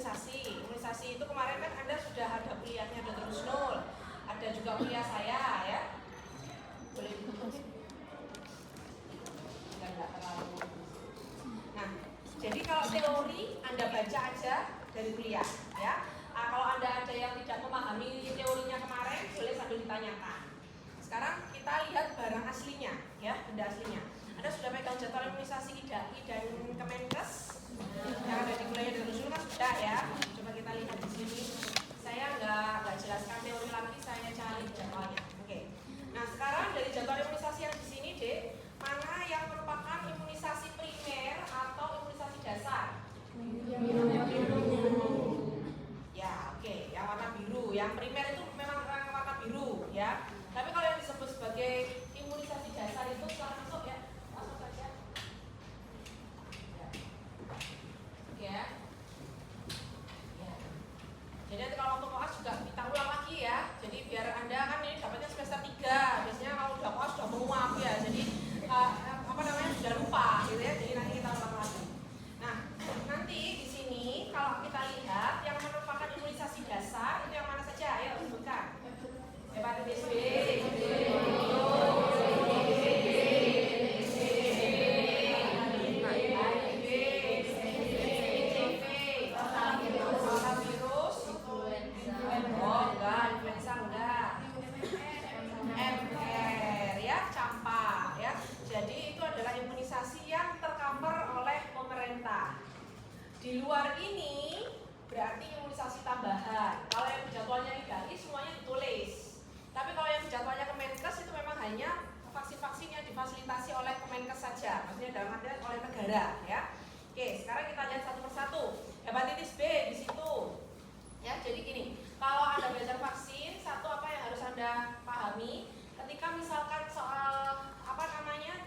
imunisasi. Imunisasi itu kemarin kan Anda sudah ada kuliahnya Dr. Husnul, ada juga kuliah saya ya. Boleh enggak terlalu. Nah, jadi kalau teori Anda baca aja dari kuliah ya. Kalau Anda ada yang tidak memahami teorinya kemarin, boleh sambil ditanyakan. Sekarang kita lihat barang aslinya ya, benda aslinya. Anda sudah pegang jadwal imunisasi IDAI dan Kemenkes yang ada di kuliah Dr. Husnul kan sudah ya. Coba kita lihat di sini. Saya nggak jelaskan teori lagi, saya cari jadwalnya. Oke. Nah, sekarang dari jadwal imunisasi yang di sini, Dek, mana yang merupakan imunisasi primer atau imunisasi dasar? Ya, oke. Yang warna biru. Yang primer itu memang warna biru, ya. Tapi kalau yang disebut sebagai imunisasi dasar itu setelah masuk ya, masuk saja. Ya. Ya. Jadi nanti kalau waktu koas juga kita ulang lagi ya. Jadi biar Anda kan ini dapatnya semester 3. Biasanya kalau udah koas sudah menguap ya. Jadi sudah lupa gitu ya. Jadi nanti kita ulang lagi. Nah, nanti di sini kalau kita lihat yang merupakan imunisasi dasar itu yang mana saja? Ayo sebutkan. Hepatitis B, MR ya, campak ya. Jadi itu adalah imunisasi yang tercover oleh pemerintah. Di luar ini berarti imunisasi tambahan. Kalau yang jadwalnya IDAI semuanya ditulis. Tapi kalau yang jadwalnya Kemenkes itu memang hanya vaksin-vaksin yang difasilitasi oleh Kemenkes saja. Maksudnya dalam artian oleh negara ya. Oke, sekarang kita lihat satu persatu. Hepatitis B di situ. Ya, jadi gini, kalau Anda belajar vaksin, satu apa yang harus Anda pahami, ketika misalkan soal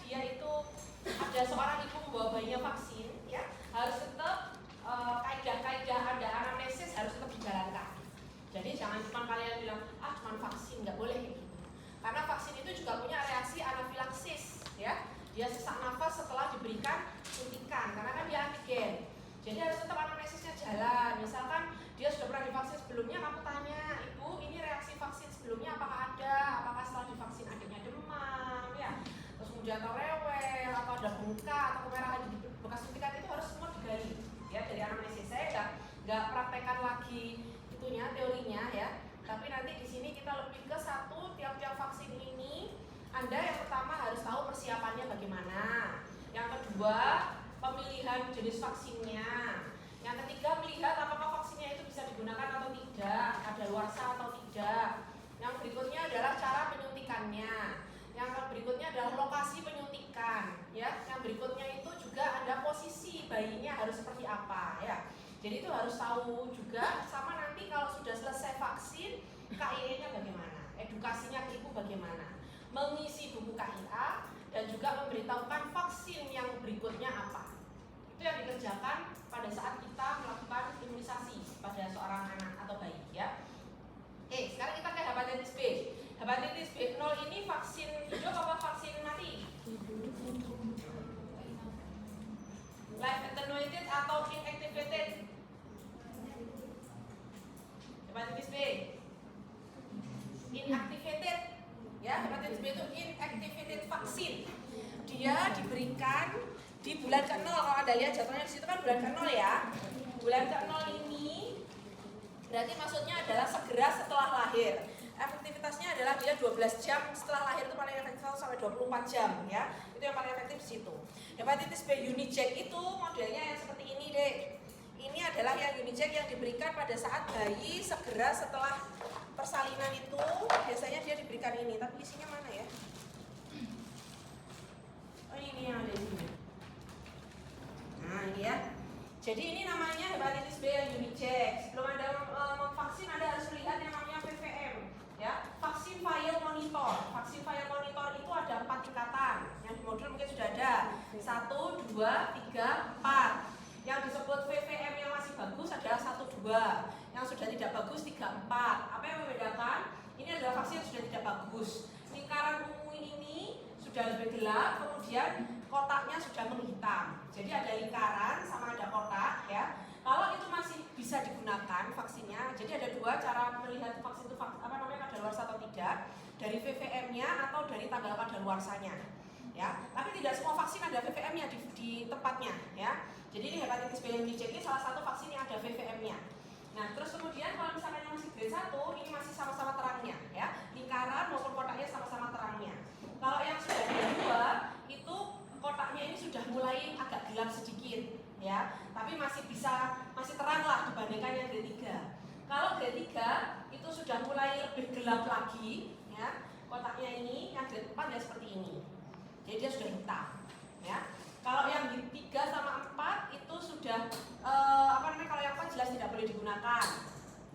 dia itu ada seorang ibu membawa bayinya vaksin, ya harus tetap kaidah-kaidah Anda anamnesis harus tetap dijalankan. Jadi jangan cuma kalian bilang cuma vaksin, nggak boleh gitu. Karena vaksin itu juga punya reaksi anafilaksis, ya. Dia sesak nafas setelah diberikan suntikan, karena kan dia antigen. Jadi harus tetap anamnesisnya jalan. Misalkan dia sudah pernah divaksin sebelumnya, kamu tanya, ibu ini reaksi vaksin sebelumnya apakah ada? Apakah setelah divaksin adanya demam, ya? Terus kemudian atau rewel, atau ada bengkak, atau kemerahan di bekas suntikan, itu harus semua digali. Ya, dari anamnesis saya nggak praktekkan lagi itunya teorinya ya. Tapi nanti di sini kita lebih ke satu tiap-tiap vaksin ini. Anda yang pertama harus tahu persiapannya bagaimana. Yang kedua, pemilihan jenis vaksinnya. Yang ketiga, melihat apakah vaksinnya itu bisa digunakan atau tidak, kadaluarsa atau tidak. Yang berikutnya adalah cara penyuntikannya. Yang berikutnya adalah lokasi penyuntikan, ya. Yang berikutnya itu juga ada posisi bayinya harus seperti apa, ya. Jadi itu harus tahu juga. Sama nanti kalau sudah selesai vaksin, KIE-nya bagaimana, edukasinya ke ibu bagaimana, mengisi buku KIA dan juga memberitahukan vaksin yang berikutnya apa. Itu yang dikerjakan pada saat kita melakukan imunisasi pada seorang anak atau bayi, ya. Oke, sekarang kita ke hepatitis B. Hepatitis B0 ini vaksin hidup apa vaksin mati? Live attenuated atau inactivated? Hepatitis B inactivated. Ya, hepatitis B itu inactivated vaksin. Dia diberikan di bulan ke-0. Kalau Anda lihat jadwalnya di situ kan bulan ke-0 ya. Bulan ke-0 ini berarti maksudnya adalah segera setelah lahir. Efektivitasnya adalah dia 12 jam setelah lahir, itu paling efektif sampai 24 jam ya. Itu yang paling efektif di situ. Hepatitis B Uniject itu modelnya yang seperti ini, Dek. Ini adalah yang Uniject yang diberikan pada saat bayi segera setelah persalinan itu. Biasanya dia diberikan ini, tapi isinya mana ya? Oh, ini yang ada di sini. Nah, ini ya. Jadi ini namanya hepatitis B yang Uniject. Sebelum Anda memvaksin, Anda harus melihat yang namanya VVM. Ya, vaksin file monitor. Vaksin file monitor itu ada 4 tingkatan. Yang di modul mungkin sudah ada 1, 2, 3, 4. Yang disebut VVM yang masih bagus adalah 1, 2. Yang sudah tidak bagus 3, 4. Apa yang membedakan? Ini adalah vaksin yang sudah tidak bagus. Lingkaran ungu ini sudah lebih gelap, kemudian kotaknya sudah menghitam. Jadi ada lingkaran sama ada kotak ya. Kalau itu masih bisa dari tanggal kadaluarsanya. Ya, tapi tidak semua vaksin ada VVM-nya di tempatnya, ya. Jadi ini hepatitis B yang dicek ini salah satu vaksin yang ada VVM-nya. Nah, terus kemudian kalau misalkan yang masih grade 1, ini masih sama-sama terangnya, ya. Lingkaran maupun kotaknya sama-sama terangnya. Kalau yang sudah grade 2, itu kotaknya ini sudah mulai agak gelap sedikit, ya. Tapi masih terang lah dibandingkan yang grade 3. Kalau grade 3 itu sudah mulai lebih gelap lagi, ya. Kotaknya ini yang grade 4 ya seperti ini. Jadi dia sudah hitam, ya. Kalau yang di 3 sama 4 itu sudah kalau yang 4 jelas tidak boleh digunakan.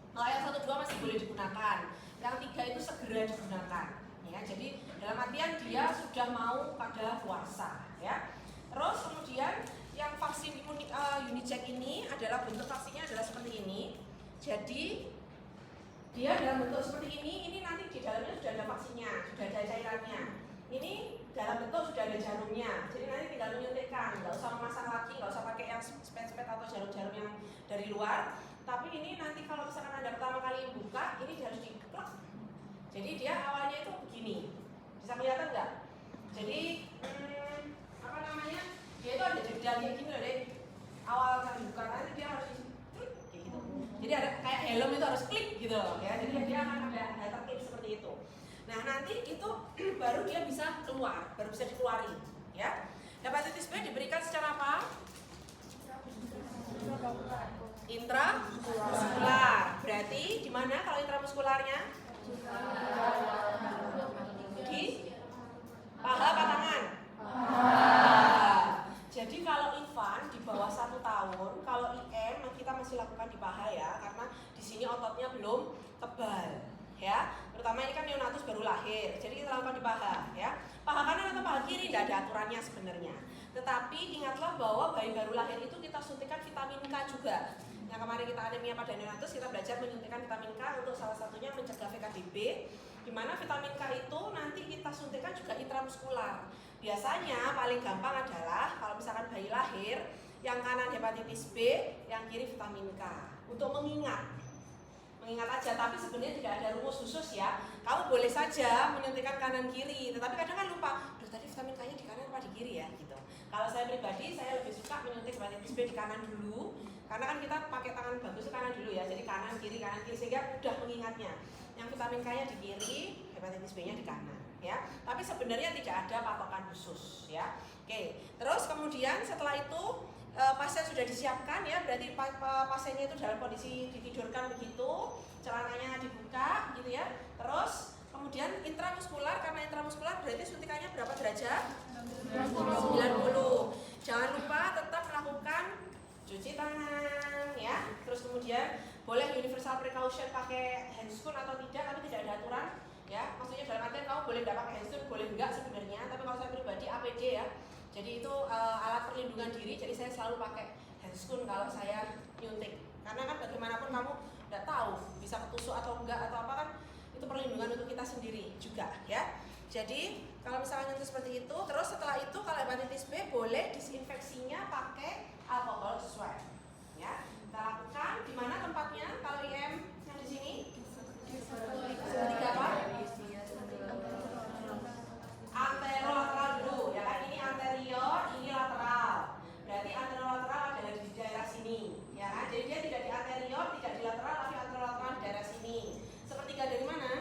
Kalau yang 1, 2 masih boleh digunakan. Yang 3 itu segera digunakan, ya. Jadi dalam artian dia sudah mau kadaluarsa, ya. Terus kemudian yang vaksin Unicheck ini adalah bentuk vaksinnya adalah seperti ini. Jadi dia dalam bentuk seperti ini nanti di dalamnya sudah ada vaksinnya, sudah ada cairannya. Ini dalam bentuk sudah ada jarumnya, jadi nanti tinggal menyuntikkan, nggak usah memasang lagi, nggak usah pakai yang spet-spet atau jarum-jarum yang dari luar. Tapi ini nanti kalau misalkan Anda pertama kali buka, ini harus diplek. Jadi dia awalnya itu begini, bisa kelihatan nggak? Jadi dia itu ada jeda kayak gini loh deh. Awal kali buka nanti dia harus klik kayak gitu. Jadi ada kayak helm itu harus klik gitu loh, ya. Jadi dia akan ada terklik seperti itu. Nah, nanti itu baru dia bisa keluar, baru bisa dikeluarin, ya. Hepatitis B diberikan secara apa? Intramuskular. Berarti di mana kalau intramuskularnya? Di paha apa tangan? Jadi kalau infan di bawah 1 tahun, kalau IM kita masih lakukan di paha ya, karena di sini ototnya belum tebal. Ya, terutama ini kan neonatus baru lahir, jadi kita lakukan di paha, ya. Paha kanan atau paha kiri tidak ada aturannya sebenarnya. Tetapi ingatlah bahwa bayi baru lahir itu kita suntikan vitamin K juga. Yang kemarin kita anemia pada neonatus, kita belajar menyuntikkan vitamin K untuk salah satunya mencegah VKDB, di mana vitamin K itu nanti kita suntikan juga intramuskular. Biasanya paling gampang adalah kalau misalkan bayi lahir, yang kanan hepatitis B, yang kiri vitamin K. Untuk mengingat aja, tapi sebenarnya tidak ada rumus khusus ya. Kamu boleh saja menyuntikkan kanan kiri, tetapi kadang kan lupa, tadi vitamin K-nya di kanan apa di kiri ya gitu. Kalau saya pribadi, saya lebih suka menyuntik hepatitis B di kanan dulu, karena kan kita pakai tangan bagus itu kanan dulu ya, jadi kanan kiri sehingga mudah mengingatnya. Yang vitamin K-nya di kiri, hepatitis B-nya di kanan, ya. Tapi sebenarnya tidak ada patokan khusus, ya. Oke, terus kemudian setelah itu pasien sudah disiapkan ya, berarti pasiennya itu dalam kondisi ditidurkan begitu, celananya dibuka gitu ya. Terus kemudian intramuskular, karena intramuskular berarti suntikannya berapa derajat? 90. Jangan lupa tetap melakukan cuci tangan ya. Terus kemudian boleh universal precaution pakai handscoon atau tidak, tapi tidak ada aturan ya. Maksudnya dalam artian kamu boleh tidak pakai handscoon, boleh enggak sebenarnya, tapi kalau saya pribadi APD ya. Jadi itu alat perlindungan diri, jadi saya selalu pakai handscoon kalau saya nyuntik. Karena kan bagaimanapun kamu tidak tahu bisa ketusuk atau enggak atau apa, kan itu perlindungan untuk kita sendiri juga ya. Jadi kalau misalnya nyuntik seperti itu, terus setelah itu kalau hepatitis B boleh disinfeksinya pakai alkohol swab ya. Kita lakukan di mana tempatnya? Kalau IM yang di sini ketiga apa? Anterolateral dulu ya kan, ini anterior, ini lateral. Berarti anterolateral adalah di daerah sini ya kan. Jadi dia tidak di anterior, tidak di lateral, tapi anterolateral di daerah sini. Sepertiga dari mana?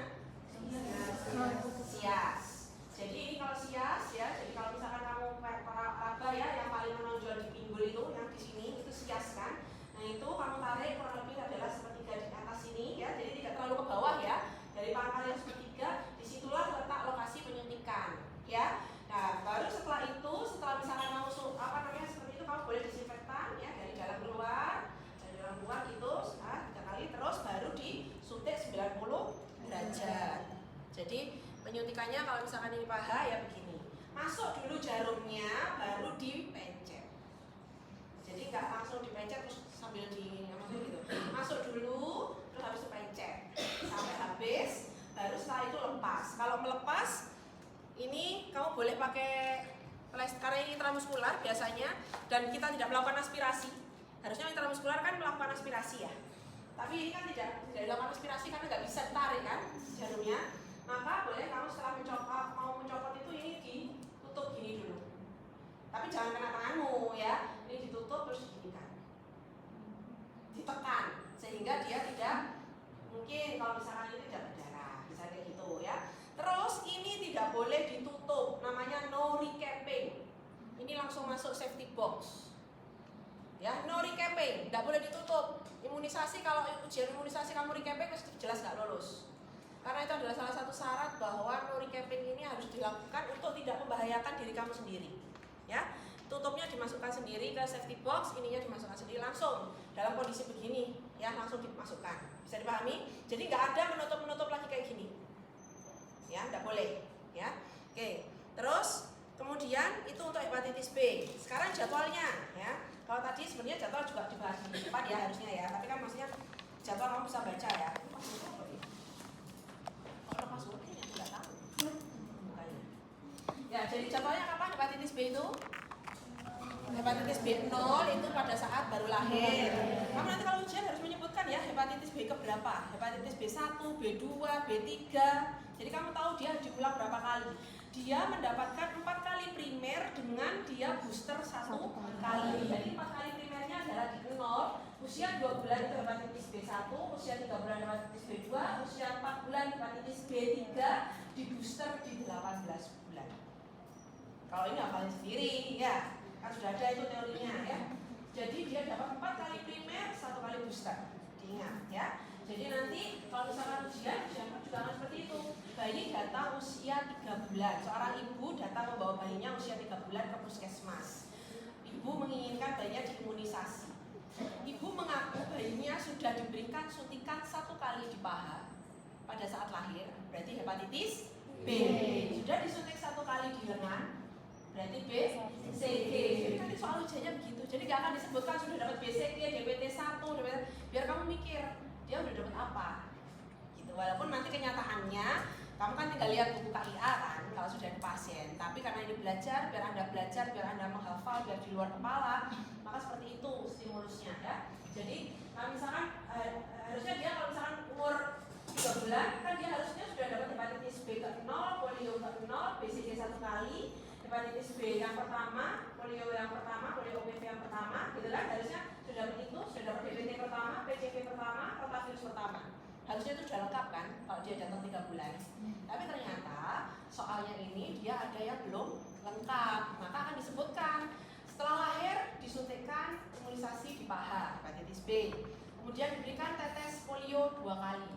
Sias. Jadi ini kalau sias ya, jadi kalau misalkan kamu raba ya, yang paling menonjol di pinggul itu yang di sini itu sias kan. Nah itu kamu tarik kurang lebih adalah sepertiga di atas sini ya, jadi tidak terlalu ke bawah ya. Dari pangkal yang sepertiga, disitulah letak lokasi penyuntikan ya. Nah baru setelah itu, setelah misalkan kamu seperti itu, kamu boleh disinfektan ya, dari dalam keluar itu 3 kali, terus baru disuntik 90 derajat. Jadi penyuntikannya kalau misalkan ini paha ya begini, masuk dulu jarumnya baru dipencet. Jadi nggak langsung dipencet terus sambil gitu. Masuk dulu terus habis itu pencet sampai habis, baru setelah itu lepas. Kalau melepas ini kamu boleh pakai karena ini intramuskular biasanya dan kita tidak melakukan aspirasi. Harusnya intramuskular kan melakukan aspirasi ya. Tapi ini kan tidak dilakukan aspirasi karena nggak bisa ditarik kan jarumnya. maka boleh kamu setelah mau mencopot itu ini ditutup gini dulu. Tapi jangan kena tanganmu ya. Ini ditutup terus diginikan. Ditekan sehingga dia tidak, mungkin kalau misalkan ini tidak berdarah, bisa kayak gitu ya. Terus ini tidak boleh ditutup, namanya no recapping. Ini langsung masuk safety box. Ya, no recapping, tidak boleh ditutup. Imunisasi, kalau ujian imunisasi kamu recapping pasti jelas nggak lulus. Karena itu adalah salah satu syarat bahwa no recapping ini harus dilakukan untuk tidak membahayakan diri kamu sendiri. Ya, tutupnya dimasukkan sendiri ke safety box, ininya dimasukkan sendiri langsung dalam kondisi begini, ya langsung dimasukkan. Bisa dipahami? Jadi nggak ada menutup lagi kayak gini. Ya, nggak boleh. Ya, oke. Terus kemudian itu untuk hepatitis B. Sekarang jadwalnya, ya. Kalau tadi sebenarnya jadwal juga dibahas di depan ya harusnya ya. Tapi kan maksudnya jadwal kamu bisa baca ya. Kalau passwordnya ya tidak tahu. Bukannya. Ya, jadi jadwalnya kapan hepatitis B itu? Hepatitis B0 itu pada saat baru lahir. Kamu nanti kalau ujian harus menyebutkan ya hepatitis B keberapa. Hepatitis B1, B2, B3. Jadi kamu tahu dia diulang berapa kali. Dia mendapatkan 4 kali primer dengan dia booster 1 kali. Jadi 4 kali primernya adalah di 0. Usia 2 bulan itu hepatitis B1, usia 3 bulan hepatitis B2, usia 4 bulan hepatitis B3, di booster di 18 bulan. Kalau ini hafalin sendiri ya. Kan sudah ada itu teorinya ya. Jadi dia dapat 4 kali primer, 1 kali booster. Diingat ya. Jadi nanti kalau misalkan ujian juga akan seperti itu. Bayi datang usia 3 bulan. Seorang ibu datang membawa bayinya usia 3 bulan ke puskesmas. Ibu menginginkan bayinya diimunisasi. Ibu mengaku bayinya sudah diberikan suntikan 1 kali di paha pada saat lahir. Berarti hepatitis B. Sudah disuntik 1 kali di lengan. Berarti BCG. Jadi kan soal ujiannya begitu. Jadi gak akan disebutkan sudah dapat BCG, DPT1, biar kamu mikir dia udah dapat apa. Gitu. Walaupun nanti kenyataannya kamu kan tinggal lihat buku KIA kan kalau sudah ada pasien. Tapi karena ini belajar, biar Anda menghafal, biar di luar kepala, maka seperti itu stimulusnya ya. Jadi kalau misalkan harusnya dia kalau misalkan umur 3 bulan kan dia harusnya sudah dapat hepatitis B ke-0, polio ke-0, BCG 1 kali. Hepatitis B yang pertama, polio yang pertama, polio OPV yang pertama, gitu kan? Harusnya sudah dapat itu, sudah dapat DPT pertama, PCV pertama, rotavirus pertama. Harusnya itu sudah lengkap kan? Kalau dia datang 3 bulan. Tapi ternyata soalnya ini dia ada yang belum lengkap, maka akan disebutkan setelah lahir disuntikkan imunisasi di paha, hepatitis B. Kemudian diberikan tetes polio 2 kali.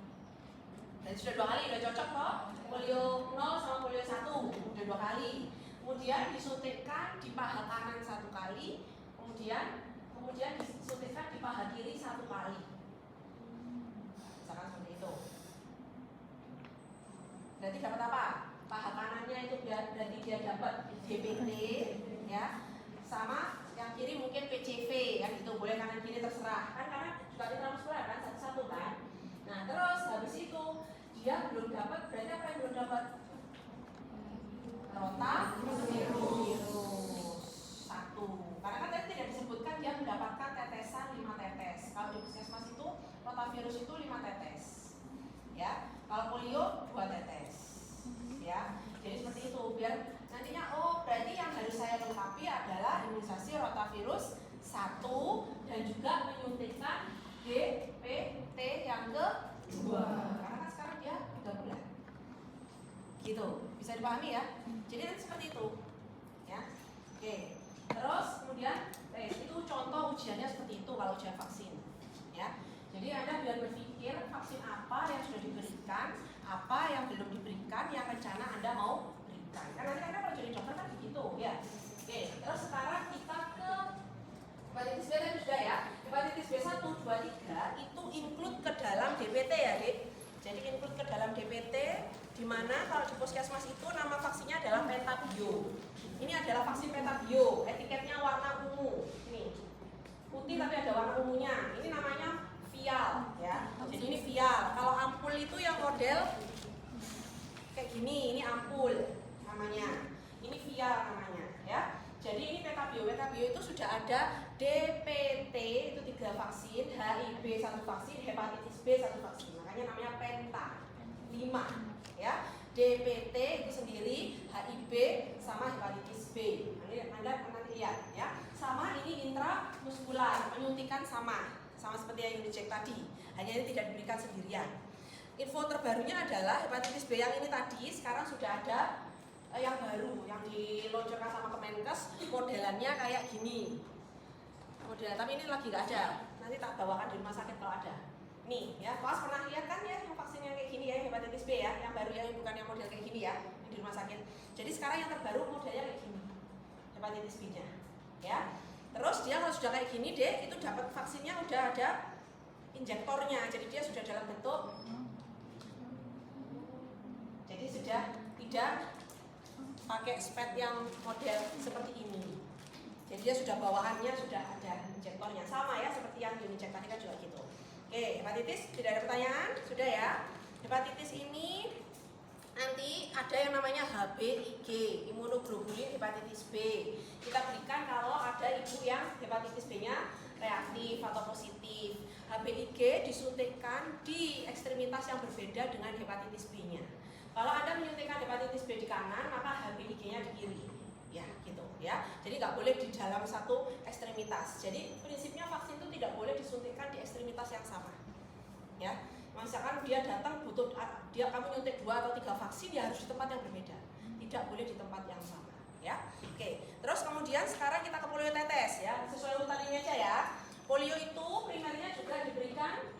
Dan sudah 2 kali, udah cocok kok. Polio 0 sama polio 1, udah 2 kali. Kemudian disuntikkan di paha kanan 1 kali, kemudian disuntikkan di paha kiri 1 kali. Misalkan seperti itu. Berarti dapat apa? Paha kanannya itu berarti dia dapat DPT, ya, sama yang kiri mungkin PCV, kan itu boleh kanan kiri terserah, kan karena juga intramuskular kan satu-satu kan. Nah terus habis itu dia belum dapat, berarti apa yang belum dapat? Rotavirus 1. Karena kan tadi tidak disebutkan dia mendapatkan tetesan 5 tetes. Kalau di puskesmas itu rotavirus itu 5 tetes. Ya. Kalau polio 2 tetes. Ya. Jadi seperti itu biar nantinya berarti yang harus saya lengkapi adalah imunisasi rotavirus 1 dan juga menyuntikkan DPT yang kedua. Karena kan sekarang dia 3 bulan. Gitu, bisa dipahami ya. Jadi nanti seperti itu, ya. Oke. Terus kemudian itu contoh ujiannya seperti itu kalau ujian vaksin, ya. Jadi Anda biar berpikir vaksin apa yang sudah diberikan, apa yang belum diberikan, yang rencana Anda mau berikan. Karena nanti Anda kalau jadi dokter kan begitu, ya. Oke. Terus sekarang kita ke hepatitis B tadi sudah ya. Hepatitis B1, 2, 3 itu include ke dalam DPT ya, Dik. Jadi include ke dalam DPT, di mana kalau di puskesmas itu nama vaksinnya adalah Pentabio. Ini adalah vaksin Pentabio, etiketnya warna ungu. Ini putih tapi ada warna ungunya. Ini namanya vial, ya. Jadi ini vial. Kalau ampul itu yang model kayak gini, ini ampul namanya. Ini vial namanya, ya. Jadi ini Pentabio itu sudah ada DPT itu 3 vaksin, HIV 1 vaksin, hepatitis B 1 vaksin. Makanya namanya Penta 5, ya. DPT itu sendiri, HIV sama hepatitis B. Anda nanti lihat ya. Sama ini intramuskular, penyuntikan sama seperti yang dicek tadi. Hanya ini tidak diberikan sendirian. Info terbarunya adalah hepatitis B yang ini tadi sekarang sudah ada yang baru yang diluncurkan sama Kemenkes, modelannya kayak gini. Modelan, tapi ini lagi nggak ada. Nanti tak bawakan di rumah sakit kalau ada. Nih ya, Mas pernah lihat kan ya yang vaksin yang kayak gini ya, hepatitis B ya, yang baru ya, bukan yang model kayak gini ya, yang di rumah sakit. Jadi sekarang yang terbaru modelnya kayak gini, hepatitis B-nya, ya. Terus dia kalau sudah kayak gini deh, itu dapat vaksinnya udah ada injektornya, jadi dia sudah dalam bentuk, jadi sudah tidak pakai spet yang model seperti ini. Jadi dia sudah bawahannya sudah ada injektornya, sama ya seperti yang dicek tadi kan juga gitu. Oke, hepatitis tidak ada pertanyaan, sudah ya. Hepatitis ini nanti ada yang namanya HBIG, imunoglobulin hepatitis B. Kita berikan kalau ada ibu yang hepatitis B-nya reaktif atau positif. HBIG disuntikkan di ekstremitas yang berbeda dengan hepatitis B-nya. Kalau Anda menyuntikkan hepatitis B di kanan, maka HBIG-nya di kiri. Ya, gitu ya. Jadi nggak boleh di dalam satu ekstremitas. Jadi prinsipnya vaksin itu tidak boleh disuntikkan di ekstremitas yang sama. Ya, misalkan dia datang butuh kamu nyuntik 2 atau 3 vaksin, dia harus di tempat yang berbeda. Tidak boleh di tempat yang sama. Ya, oke. Terus kemudian sekarang kita ke polio tetes ya. Sesuai urutan ini aja ya. Polio itu primernya juga diberikan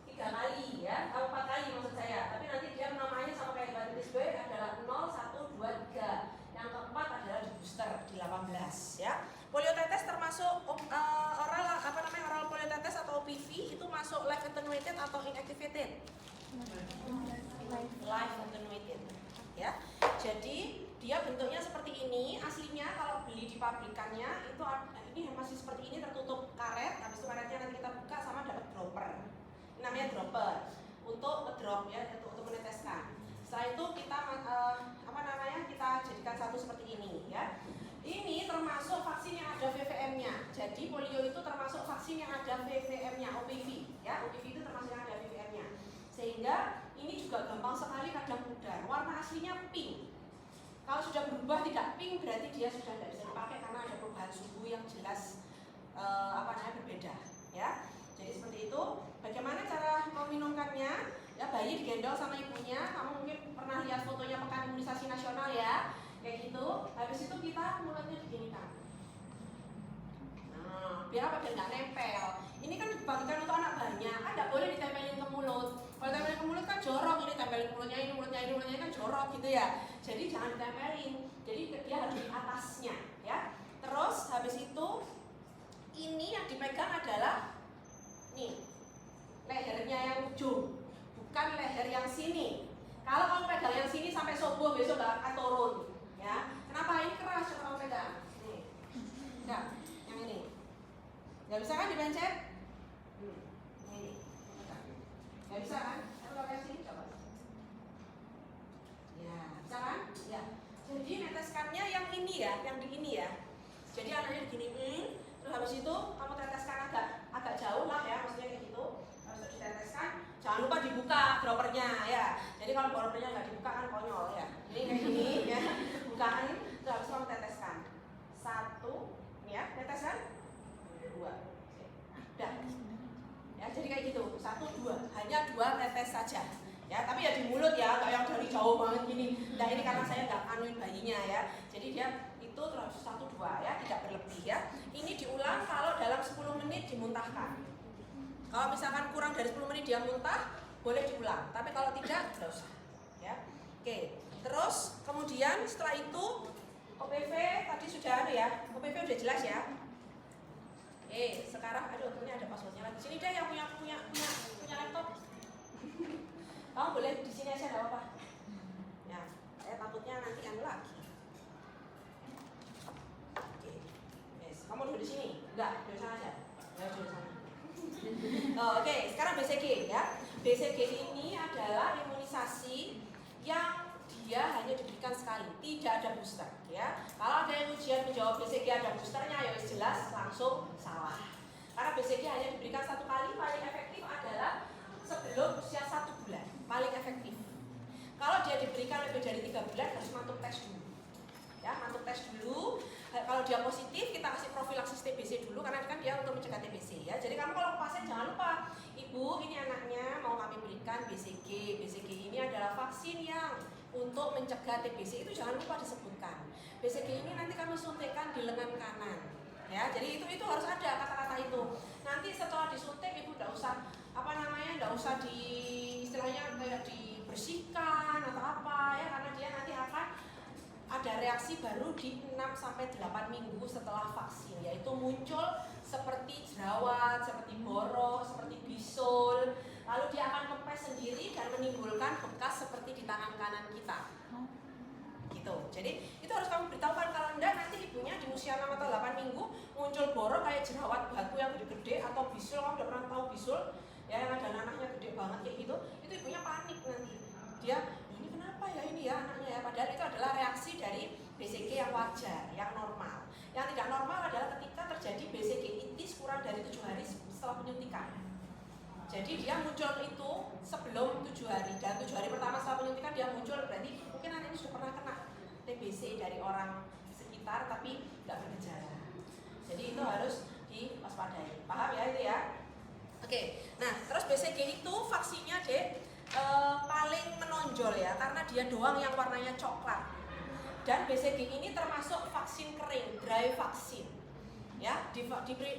3 kali ya, atau 4 kali maksud saya. Tapi nanti dia namanya sama kayak hepatitis B adalah 0, 1, 2, 3. Yang keempat adalah di booster di 18 ya. Polio tetes termasuk oral polio tetes atau OPV itu masuk live attenuated atau inactivated? Live attenuated ya. Jadi dia bentuknya seperti ini. Aslinya kalau beli di pabrikannya itu ini masih seperti ini, tertutup karet. Habis itu karetnya nanti kita buka sama dapat dropper. Ini namanya dropper untuk ngedrop ya, untuk meneteskan. Setelah itu kita kita jadikan satu seperti ini ya. Ini termasuk vaksin yang ada VVM-nya. Jadi polio itu termasuk vaksin yang ada VVM-nya, OPV ya. OPV itu termasuk yang ada VVM-nya. Sehingga ini juga gampang sekali kadang pudar. Warna aslinya pink. Kalau sudah berubah tidak pink berarti dia sudah tidak bisa dipakai karena ada perubahan suhu yang jelas berbeda ya. Jadi seperti itu. Bagaimana cara meminumkannya? Ya, bayi digendong sama ibunya. Kamu mungkin pernah lihat fotonya pekan imunisasi nasional ya, kayak gitu. Habis itu kita mulutnya diginikan. Nah, biar apa? Biar nggak nempel. Ini kan dibagikan untuk anak banyak, kan nggak boleh ditempelin ke mulut. Kalau tempelin ke mulut kan jorok. Ini tempelin ke mulutnya, ini kan jorok gitu ya. Jadi jangan ditempelin. Jadi dia harus di atasnya ya. Terus habis itu ini yang dipegang adalah nih lehernya yang ujung, bukan leher yang sini. Kalau kamu pegang yang sini sampai subuh besok gak akan turun ya. Kenapa? Ini keras kalau kamu pegang. Nih. Enggak, yang ini. Gak bisa kan dipencet? Ini. Gak bisa kan? Kalau kayak sini coba. Ya, bisa kan? Ya. Jadi neteskannya yang ini ya, yang di ini ya. Jadi anaknya begini, terus habis itu kamu teteskan agak jauh lah ya, maksudnya kayak gitu. Harus diteteskan. Jangan lupa dibuka droppernya ya. Jadi kalau droppernya nggak dibuka kan konyol ya. Jadi kayak gini ya, bukaan terus habis kamu teteskan. 1, ya, teteskan 2. Udah. Ya, jadi kayak gitu. 1, 2, hanya 2 tetes saja. Ya, tapi ya di mulut ya, nggak yang dari jauh banget gini. Nah, ini karena saya nggak anuin bayinya ya. Jadi dia itu terus 1, 2 ya, tidak berlebih ya. Ini diulang kalau dalam 10 menit dimuntahkan. Kalau misalkan kurang dari 10 menit dia muntah, boleh diulang. Tapi kalau tidak, tidak usah. Ya, oke. Terus kemudian setelah itu OPV tadi sudah ada ya. OPV udah jelas ya. Sekarang ini ada passwordnya lagi. Sini deh yang punya laptop. Kamu boleh di sini aja, nggak apa-apa. Ya, saya takutnya nanti anu lagi. Oke. Yes. Kamu duduk di sini? Enggak, di sana aja. Ya, di sana. Oke, sekarang BCG ya. BCG ini adalah imunisasi yang dia hanya diberikan sekali, tidak ada booster ya. Kalau ada yang ujian menjawab BCG ada boosternya, ya jelas langsung salah. Karena BCG hanya diberikan 1 kali, paling efektif adalah sebelum usia 1 bulan, paling efektif. Kalau dia diberikan lebih dari dia untuk mencegah TBC ya. Jadi kamu kalau ke pasien jangan lupa, Ibu ini anaknya mau kami berikan BCG. BCG ini adalah vaksin yang untuk mencegah TBC, itu jangan lupa disebutkan. BCG ini nanti kami suntikkan di lengan kanan. Ya, jadi itu harus ada kata-kata itu. Nanti setelah disuntik Ibu enggak usah enggak usah di istilahnya kayak dibersihkan atau apa ya, karena dia nanti akan ada reaksi baru di 6-8 minggu setelah vaksin, yaitu muncul seperti jerawat, seperti borok, seperti bisul, lalu dia akan kempes sendiri dan menimbulkan bekas seperti di tangan kanan kita. Gitu. Jadi itu harus kamu beritahukan, kalau enggak nanti ibunya di usia 6 atau 8 minggu muncul borok kayak jerawat batu yang gede-gede atau bisul. Kamu udah pernah tahu bisul ya, yang ada nanahnya gede banget kayak gitu, itu ibunya panik nanti. Dia ini kenapa ya ini ya anaknya ya, padahal itu adalah reaksi dari BCG yang wajar, yang normal. Yang tidak normal adalah ketika terjadi BCG itis kurang dari 7 hari setelah penyuntikan. Jadi dia muncul itu sebelum 7 hari, dan 7 hari pertama setelah penyuntikan dia muncul, berarti mungkin anak ini sudah pernah kena TBC dari orang sekitar tapi tidak bergejala. Jadi itu harus diwaspadai. Paham ya itu ya? Oke. Nah, terus BCG itu vaksinnya paling menonjol ya, karena dia doang yang warnanya coklat. Dan BCG ini termasuk vaksin kering, dry vaksin. Ya, di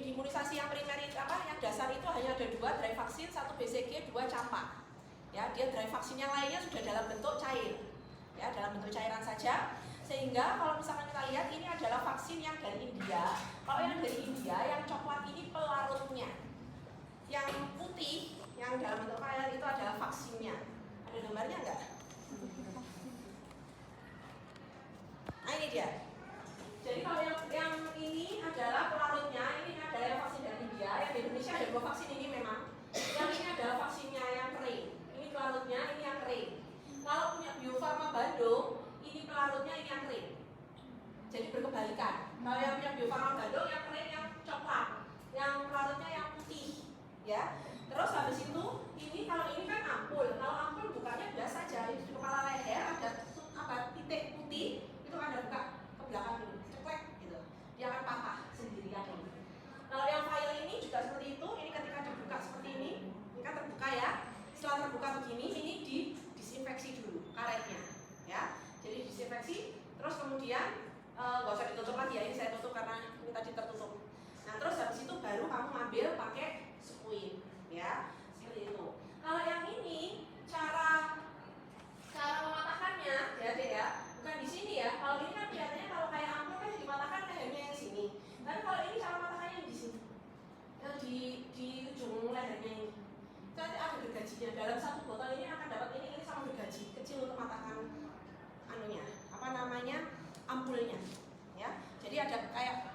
imunisasi yang primer yang dasar itu hanya ada 2 dry vaksin, 1 BCG, 2 campak. Ya, dia dry vaksin yang lainnya sudah dalam bentuk cair. Ya, dalam bentuk cairan saja. Sehingga kalau misalkan kita lihat ini adalah vaksin yang dari India. Kalau yang dari India yang coklat ini pelarutnya. Yang putih yang dalam bentuk vial itu adalah vaksinnya. Ada gambarnya enggak? Nah ini dia. Jadi kalau yang ini adalah pelarutnya, ini adalah yang vaksin dari India. Yang di Indonesia ada 2 vaksin ini memang. Yang ini adalah vaksinnya yang kering. Ini pelarutnya, ini yang kering. Kalau punya Bio Farma Bandung, ini pelarutnya, ini yang kering. Jadi berkebalikan. Kalau yang punya Bio Farma Bandung, yang kering yang coklat, yang pelarutnya yang putih. Ya, terus habis itu ini kalau ini kan ampul. Kalau ampul bukanya biasa aja. Itu di kepala leher ada titik putih, itu ada buka ke belakang ini, ceklek gitu. Dia akan patah sendirian ini. Kalau yang vial ini juga seperti itu. Ini ketika dibuka seperti ini kan terbuka ya. Setelah terbuka begini, ini disinfeksi dulu karetnya, ya. Jadi disinfeksi, terus kemudian nggak usah ditutup lagi ya. Ini saya tutup karena ini tadi tertutup. Nah terus habis itu baru kamu ambil pakai spuit, ya, seperti itu. Kalau yang ini cara mematahkannya, ya, bukan di sini ya. Kalau ini kan kelihatannya kalau kayak ampul kan dimatahkan lehernya yang sini. Tapi kalau ini cara matahkannya yang di sini, yang di ujung lehernya ini. Nanti ada gergajinya. Dalam 1 botol ini akan dapat ini sama gergaji kecil untuk matahkan ampulnya, ya. Jadi ada kayak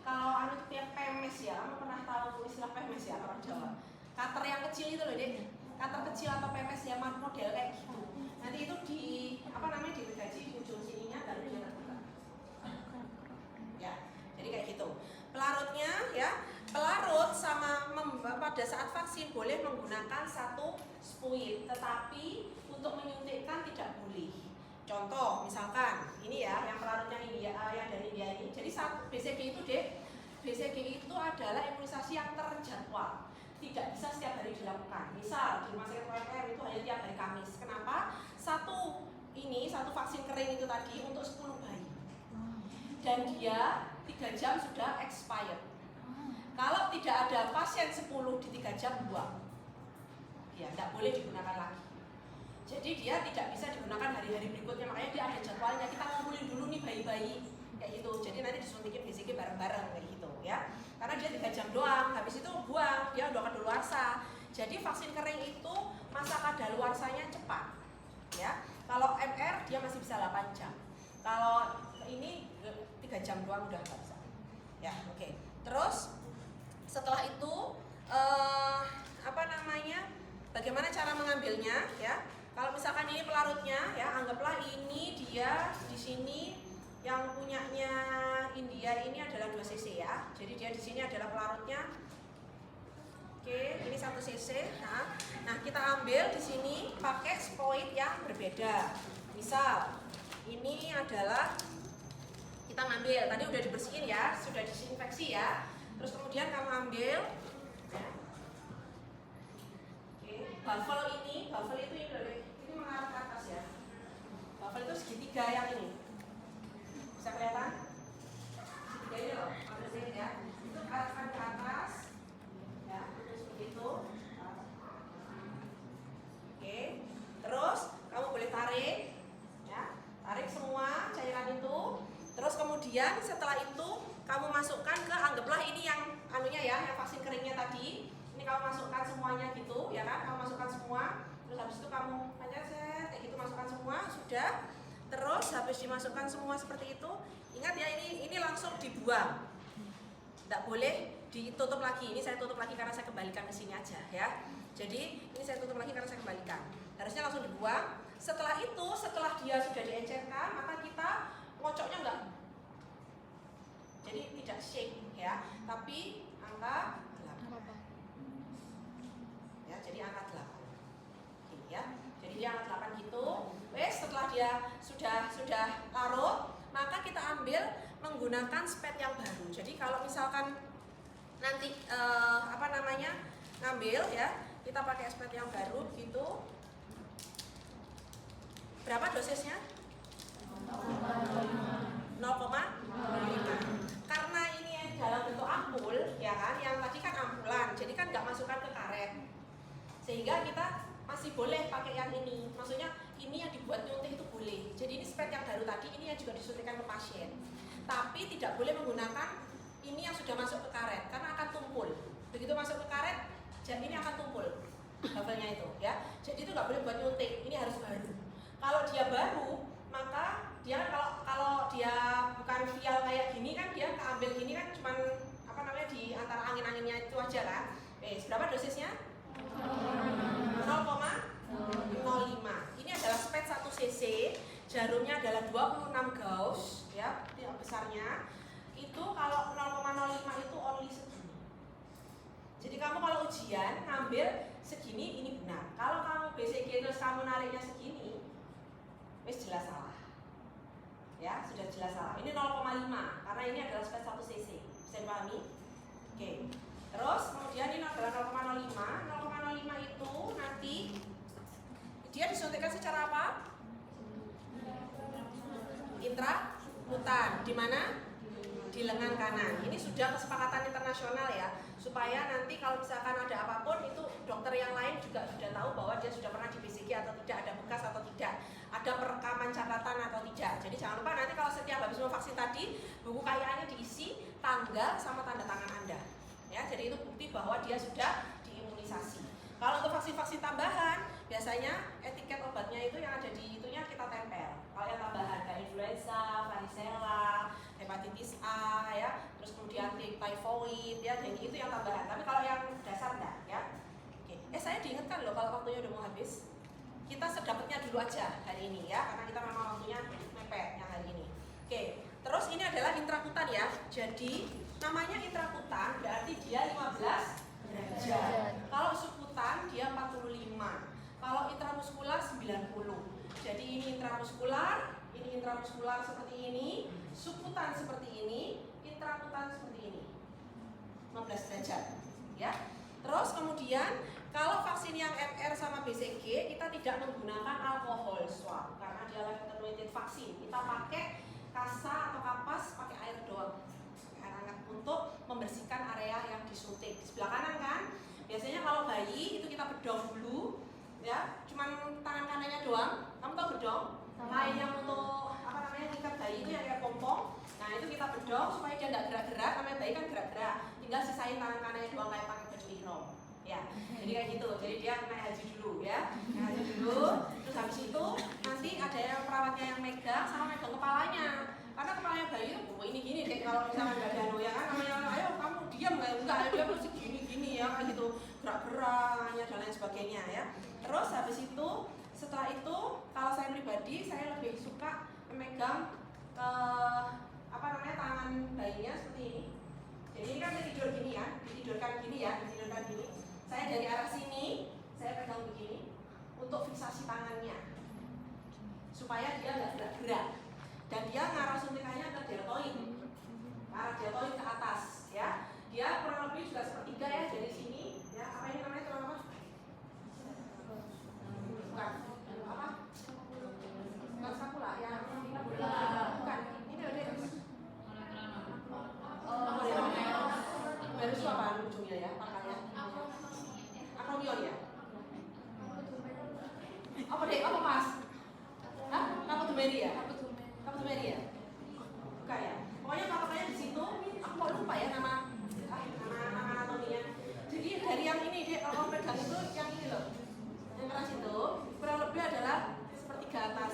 kalau kayak pemes ya, kamu pernah tahu istilah pemes ya orang Jawa? Cutter yang kecil itu loh, Dek. Cutter kecil atau pemes ya, model kayak gitu. Nanti itu di digergaji di ujung sininya lalu dia terbuka. Ya, jadi kayak gitu. Pelarutnya ya, pelarut sama pada saat vaksin boleh menggunakan 1 spuit, tetapi untuk menyuntikkan tidak boleh. Contoh, misalkan ini ya, yang pelarutnya India, yang dari India ini. Jadi BCG itu BCG itu adalah imunisasi yang terjadwal, tidak bisa setiap hari dilakukan. Misal di rumah sakit UMR itu hanya tiap hari Kamis. Kenapa? Satu vaksin kering itu tadi untuk 10 bayi, dan dia 3 jam sudah expired. Kalau tidak ada pasien 10 di 3 jam buang, ya tidak boleh digunakan lagi. Jadi dia tidak bisa digunakan hari-hari berikutnya, makanya dia ada jadwalnya. Kita ngumpulin dulu nih bayi-bayi kayak gitu. Jadi nanti disuntikin BCG bareng-bareng kayak gitu ya. Karena dia 3 jam doang, habis itu buang, dia udah kadaluarsa. Jadi vaksin kering itu masa kadaluarsanya cepat. Ya. Kalau MR dia masih bisa 8 jam. Kalau ini 3 jam doang udah nggak bisa. Ya, oke. Terus setelah itu bagaimana cara mengambilnya ya? Kalau misalkan ini pelarutnya ya, anggaplah ini dia di sini yang punyanya India ini adalah 2 cc ya. Jadi dia di sini adalah pelarutnya. Oke, ini 1 cc. Nah, kita ambil di sini pakai spuit yang berbeda. Misal ini adalah kita ngambil, tadi udah dibersihin ya, sudah disinfeksi ya. Terus kemudian kamu ambil ya. Oke, buffle itu ini mengarah ke atas ya. Buffle itu segitiga yang ini. Bisa kelihatan? Segitiga ini loh, ambil sini ya. Itu arahkan ke atas. Ya, terus begitu. Oke. Terus kamu boleh tarik ya. Tarik semua cairan itu. Terus kemudian setelah itu kamu masukkan ke, anggaplah ini yang anunya ya, yang vaksin keringnya tadi. Ini kamu masukkan semuanya gitu, ya kan? Kamu masukkan semua. Terus habis itu kamu kayak gitu masukkan semua, sudah. Terus habis dimasukkan semua seperti itu, ingat ya ini langsung dibuang. Tidak boleh ditutup lagi. Ini saya tutup lagi karena saya kembalikan ke sini aja ya. Jadi ini saya tutup lagi karena saya kembalikan. Harusnya langsung dibuang. Setelah itu, setelah dia sudah diencerkan, maka kita ngocoknya enggak. Jadi tidak shake ya, tapi angka 8. Ya, jadi angka 8. Gini ya. Jadi dia angka 8 gitu. Wes, setelah dia sudah larut, maka kita ambil menggunakan spet yang baru. Jadi kalau misalkan nanti ngambil ya, kita pakai spet yang baru gitu. Berapa dosisnya? 0,5. Karena ini dalam bentuk ampul ya kan, yang tadi kan ampulan, jadi kan nggak masukkan ke karet, sehingga kita masih boleh pakai yang ini. Maksudnya ini yang dibuat nyuntik itu boleh. Jadi ini spet yang baru tadi, ini yang juga disuntikkan ke pasien. Tapi tidak boleh menggunakan ini yang sudah masuk ke karet karena akan tumpul. Begitu masuk ke karet, ini akan tumpul buffelnya itu ya. Jadi itu nggak boleh buat nyuntik. Ini harus baru. Kalau dia baru, maka dia kalau dia bukan vial kayak gini kan, dia keambil gini kan cuman di antara angin-anginnya itu aja kan. Berapa dosisnya? 0,05. Ini adalah spet 1 cc, jarumnya adalah 26 Gauss ya, yang besarnya. Itu kalau 0,05 itu only segini. Jadi kamu kalau ujian ngambil segini, ini benar. Kalau kamu BCG terus kamu nariknya segini, wis jelas salah. Ya, sudah jelas salah. Ini 0,5 karena ini adalah spet 1 cc. Bisa dipahami? Oke. Terus kemudian ini adalah 0,05. 0,05 itu nanti dia disuntikkan secara apa? Intrakutan. Di mana? Di lengan kanan. Ini sudah kesepakatan internasional ya, supaya nanti kalau misalkan ada apapun itu dokter yang lain juga sudah tahu bahwa dia sudah pernah di BCG atau tidak, ada bekas atau tidak, ada perekaman catatan atau tidak. Jadi jangan lupa nanti kalau setiap habis vaksin tadi, buku KIA-nya diisi tanggal sama tanda tangan Anda. Ya, jadi itu bukti bahwa dia sudah diimunisasi. Kalau untuk vaksin-vaksin tambahan, biasanya etiket obatnya itu yang ada di itunya kita tempel. Kalau yang tambahan kayak influenza, varicella, hepatitis A ya, terus kemudian typhoid ya, dan itu yang tambahan. Tapi kalau yang dasar enggak ya. Oke. Saya diingatkan loh kalau waktunya udah mau habis. Kita sedapatnya dulu aja hari ini ya, karena kita memang waktunya mepet yang hari ini. Oke. Terus ini adalah intrakutan ya. Jadi namanya intrakutan berarti dia 15 derajat. Kalau subkutan dia 45. Kalau intramuskular 90. Jadi ini intramuskular seperti ini, subkutan seperti ini, intrakutan seperti ini. 15 derajat, ya. Terus kemudian kalau vaksin yang MR sama BCG kita tidak menggunakan alkohol swab karena dia live attenuated vaksin. Kita pakai kasa atau kapas, pakai air doang. Air hangat untuk membersihkan area yang disuntik. Di sebelah kanan kan, biasanya kalau bayi itu kita bedong dulu, ya, cuman tangan kanannya doang. Kamu tahu bedong? Kain yang untuk ngikat bayi itu yang kayak pompong. Nah itu kita bedong supaya dia nggak gerak-gerak. Namanya bayi kan gerak-gerak. Tinggal sisain tangan kanannya doang kayak pakai baju ihram. Ya, jadi kayak gitu. Jadi dia naik haji dulu, ya, naik haji dulu. Terus habis itu nanti ada yang perawatnya yang megang sama megang kepalanya. Karena kepalanya bayi itu ini gini deh kalau misalnya nggak ada ya kan, namanya ayo kamu diam enggak, dia harus gini ya kayak gitu, gerak-geraknya dan lain sebagainya ya. Terus habis itu setelah itu kalau saya pribadi saya lebih suka memegang tangan bayinya seperti ini. Jadi ini kan dia tidur gini ya, ditidurkan gini. Saya dari arah sini saya pegang begini untuk fiksasi tangannya supaya dia nggak gerak-gerak. Dan dia ngarah suntikannya ke deltoid, arah deltoid ke atas ya. dia kurang lebih juga sepertiga ya dari sini. Ya, apa ini namanya tulang apa? Bukan. Apa? Bukan skapula ya. Bukan. Ini udah. Baru itu apa ujungnya ya? Pakarnya. Akromion ya? Apa deh? Apa mas? Hah? Kapotomeri ya? Kapotomeri ya? Bukan ya? Pokoknya patokannya di situ. Aku mau lupa ya nama anatominya. Jadi dari yang ini deh, kalau pegang itu yang ini loh, yang keras itu kurang lebih adalah sepertiga atas.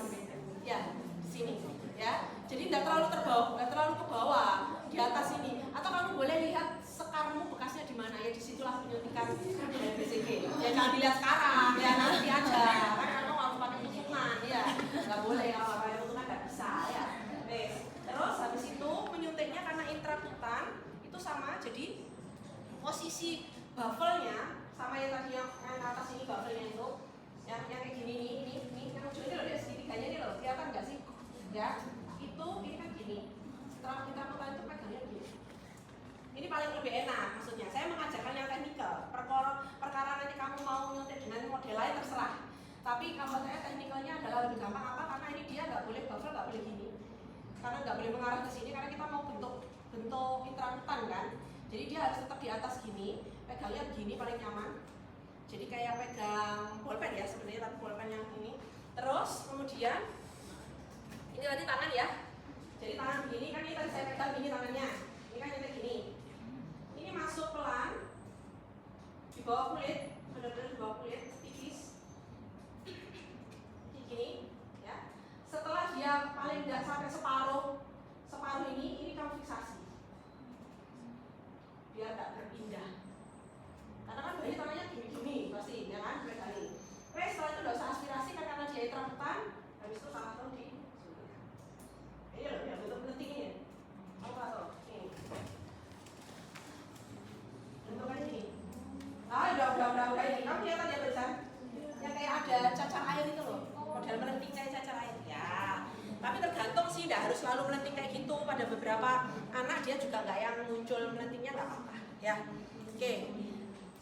Ya, di sini. Ya. Jadi tidak terlalu ke bawah di atas ini. Atau kamu boleh lihat sekarmu bekasnya di mana ya, disitulah penyuntikan dari BCG. Ya jangan dilihat sekarang, ya nanti aja. Karena kamu harus pakai hitungan, ya. Nggak boleh kalau pakai hitungan nggak bisa, ya. Terus habis itu penyuntiknya karena intrakutan itu sama, jadi posisi baffle-nya sama yang tadi yang atas ini baffle-nya itu, yang kayak gini ini yang ujung ini loh, deh segitiganya ini loh, kelihatan nggak sih? Ya, itu ini kan gini. Setelah intrakutan itu pegangnya gini. Ini paling lebih enak maksudnya. Saya mengajarkan yang teknikal. Perkara nanti kamu mau nyuntik dengan model lain terserah. Tapi kalau saya teknikalnya adalah lebih gampang apa? Karena ini dia nggak boleh baffle, nggak boleh gini. Karena nggak boleh mengarah ke sini karena kita mau bentuk intrakutan kan. Jadi dia harus tetap di atas gini. Pegangnya begini paling nyaman. Jadi kayak pegang bolpen ya sebenarnya, tapi bolpen yang ini. Terus kemudian ini nanti tangan ya. Jadi tangan begini kan, ini tadi saya pegang begini tangannya. Ini kan nyetek gini. Ini masuk pelan di bawah kulit, benar-benar di bawah kulit, tipis. Gini, ya. Setelah dia paling tidak sampai separuh ini kamu fiksasi. Biar tak berpindah. Karena kan bayi tangannya gini-gini pasti, ya kan? Kali. Oke, setelah itu tidak usah aspirasi kan, karena dia intrakutan. Habis itu tangan kamu di ini loh, yang bentuk penting ini. Apa tuh? Ini. Bentukannya ini. Udah ini. Kamu lihat ya barusan? Yang kayak ada cacar air itu loh. Model melenting kayak cacar air. Ya. Tapi tergantung sih, tidak harus selalu melenting kayak gitu. Pada beberapa anak dia juga nggak yang muncul melentingnya, nggak apa-apa. Ya. Oke.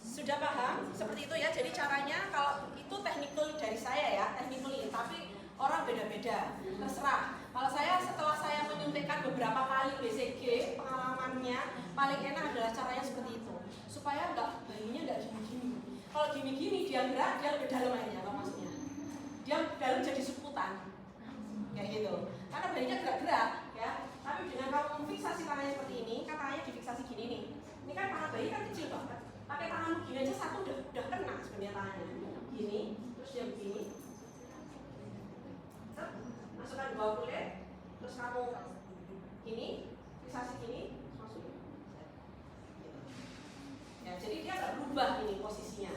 Sudah paham? Seperti itu ya. Jadi caranya, kalau itu technical dari saya ya, technically. Tapi orang beda-beda. Terserah. Kalau saya setelah saya menyuntikkan beberapa kali BCG, pengalamannya paling enak adalah caranya seperti itu. Supaya bayinya nggak gini-gini. Kalau gini-gini dia gerak, dia lebih dalam airnya, apa maksudnya? Dia dalam jadi suputan. Kayak gitu. Karena bayinya gerak-gerak, ya. Tapi dengan kamu fiksasi tangannya seperti ini, kan tangannya difiksasi gini nih. Ini kan tangan bayi kan kecil banget. Pakai tanganmu gini aja satu udah kena sebenarnya tangannya. Gini, terus dia begini. Masukkan di bawah kulit, terus kamu gini, fiksasi gini, masukin. Ya, jadi dia nggak berubah ini posisinya,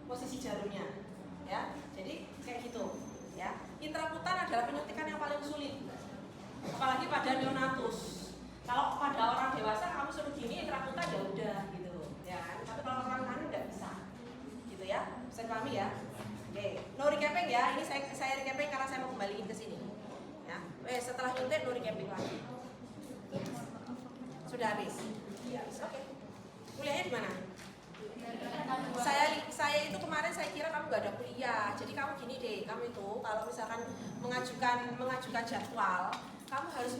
posisi jarumnya, ya. Jadi kayak gitu, ya. Intrakutan adalah penyuntikan yang paling sulit, apalagi pada neonatus. Kalau pada orang dewasa kamu suruh gini intrakutan ya udah gitu, ya. Tapi kalau orang anak nggak bisa, gitu ya. Bisa pahami ya? Oke, no recapping ya. Ini saya recapping karena saya mau kembaliin ke sini. Ya. Setelah nyuntik no recapping lagi. Sudah habis? Iya. Oke. Kuliahnya di mana? Saya itu kemarin saya kira kamu gak ada kuliah. Jadi kamu gini deh, kamu itu kalau misalkan mengajukan jadwal, kamu harus